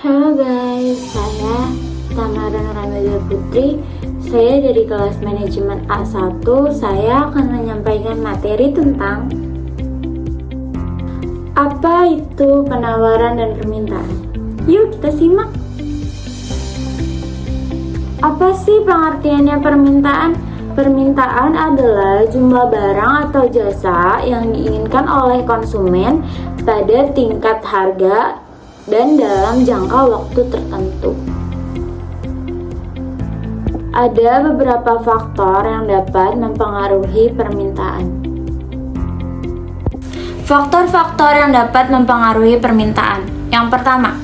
Halo guys, saya Tamara Nuramelia Putri. Saya dari kelas manajemen A1. Saya akan menyampaikan materi tentang apa itu penawaran dan permintaan. Yuk kita simak. Apa sih pengertiannya permintaan? Permintaan adalah jumlah barang atau jasa yang diinginkan oleh konsumen pada tingkat harga dan dalam jangka waktu tertentu. Ada beberapa faktor yang dapat mempengaruhi permintaan. Faktor-faktor yang dapat mempengaruhi permintaan. Yang pertama,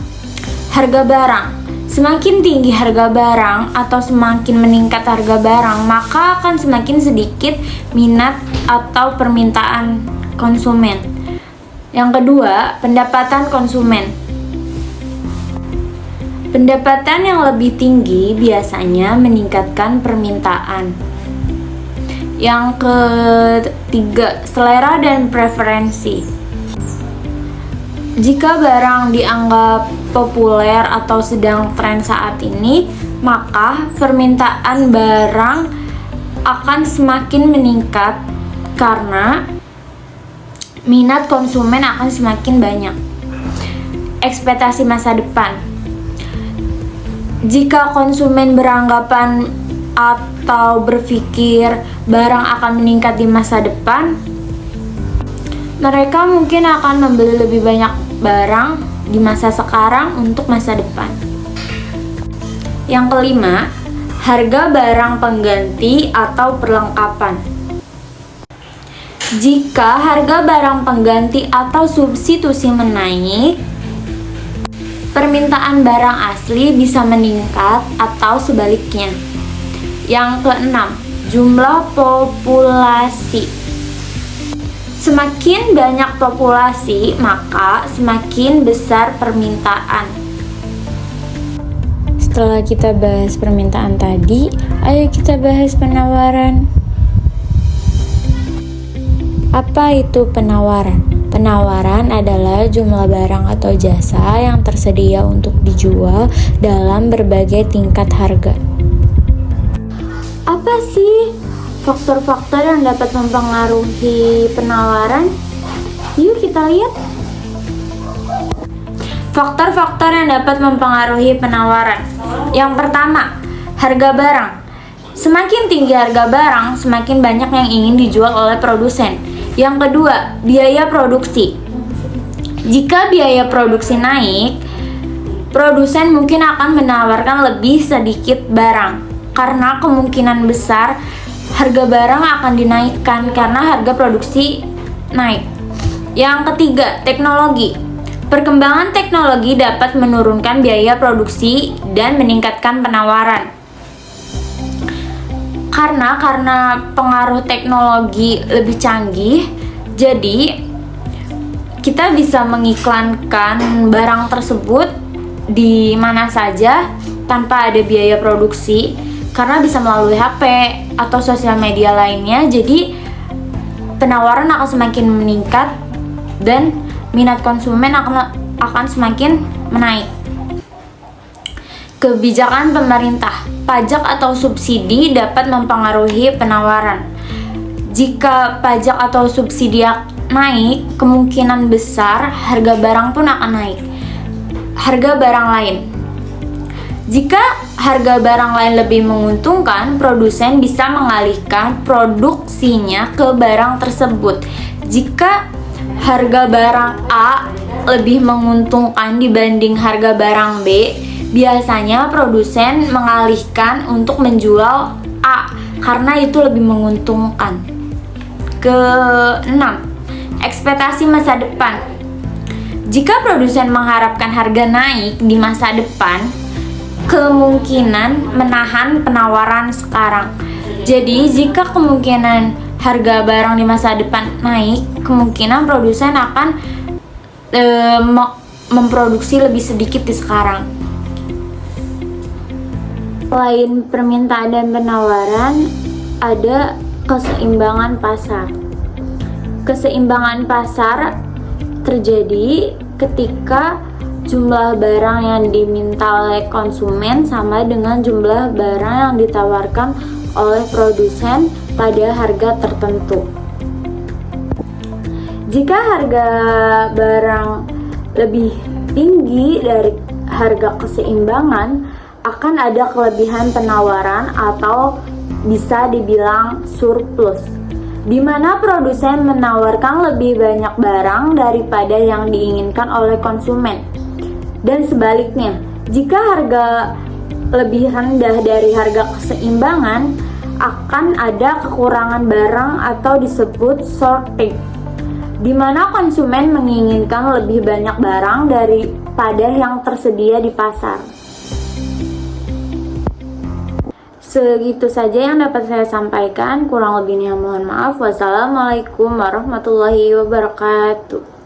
harga barang. Semakin tinggi harga barang atau semakin meningkat harga barang, maka akan semakin sedikit minat atau permintaan konsumen. Yang kedua, pendapatan konsumen. Pendapatan yang lebih tinggi biasanya meningkatkan permintaan. Yang ketiga, selera dan preferensi. Jika barang dianggap populer atau sedang tren saat ini, maka permintaan barang akan semakin meningkat karena minat konsumen akan semakin banyak. Ekspektasi masa depan. Jika konsumen beranggapan atau berpikir barang akan meningkat di masa depan, mereka mungkin akan membeli lebih banyak barang di masa sekarang untuk masa depan. Yang kelima, harga barang pengganti atau perlengkapan. Jika harga barang pengganti atau substitusi menaik, permintaan barang asli bisa meningkat atau sebaliknya. Yang keenam, jumlah populasi. Semakin banyak populasi, maka semakin besar permintaan. Setelah kita bahas permintaan tadi, ayo kita bahas penawaran. Apa itu penawaran? Penawaran adalah jumlah barang atau jasa yang tersedia untuk dijual dalam berbagai tingkat harga. Apa sih faktor-faktor yang dapat mempengaruhi penawaran? Yuk kita lihat. Faktor-faktor yang dapat mempengaruhi penawaran. Yang pertama, harga barang. Semakin tinggi harga barang, semakin banyak yang ingin dijual oleh produsen. Yang kedua, biaya produksi. Jika biaya produksi naik, produsen mungkin akan menawarkan lebih sedikit barang karena kemungkinan besar harga barang akan dinaikkan karena harga produksi naik. Yang ketiga, teknologi. Perkembangan teknologi dapat menurunkan biaya produksi dan meningkatkan penawaran. Karena pengaruh teknologi lebih canggih, jadi kita bisa mengiklankan barang tersebut di mana saja tanpa ada biaya produksi, karena bisa melalui HP atau sosial media lainnya. Jadi penawaran akan semakin meningkat dan minat konsumen akan semakin menaik. Kebijakan pemerintah, pajak atau subsidi dapat mempengaruhi penawaran. Jika pajak atau subsidi naik, kemungkinan besar harga barang pun akan naik. Harga barang lain. Jika harga barang lain lebih menguntungkan, produsen bisa mengalihkan produksinya ke barang tersebut. Jika harga barang A lebih menguntungkan dibanding harga barang B, biasanya produsen mengalihkan untuk menjual A karena itu lebih menguntungkan. Keenam, ekspektasi masa depan. Jika produsen mengharapkan harga naik di masa depan, kemungkinan menahan penawaran sekarang. Jadi jika kemungkinan harga barang di masa depan naik, kemungkinan produsen akan memproduksi lebih sedikit di sekarang. Selain permintaan dan penawaran, ada keseimbangan pasar. Keseimbangan pasar terjadi ketika jumlah barang yang diminta oleh konsumen sama dengan jumlah barang yang ditawarkan oleh produsen pada harga tertentu. Jika harga barang lebih tinggi dari harga keseimbangan, akan ada kelebihan penawaran atau bisa dibilang surplus, di mana produsen menawarkan lebih banyak barang daripada yang diinginkan oleh konsumen. Dan sebaliknya, jika harga lebih rendah dari harga keseimbangan, akan ada kekurangan barang atau disebut shortage, di mana konsumen menginginkan lebih banyak barang daripada yang tersedia di pasar. Segitu saja yang dapat saya sampaikan, kurang lebihnya mohon maaf. Wassalamualaikum warahmatullahi wabarakatuh.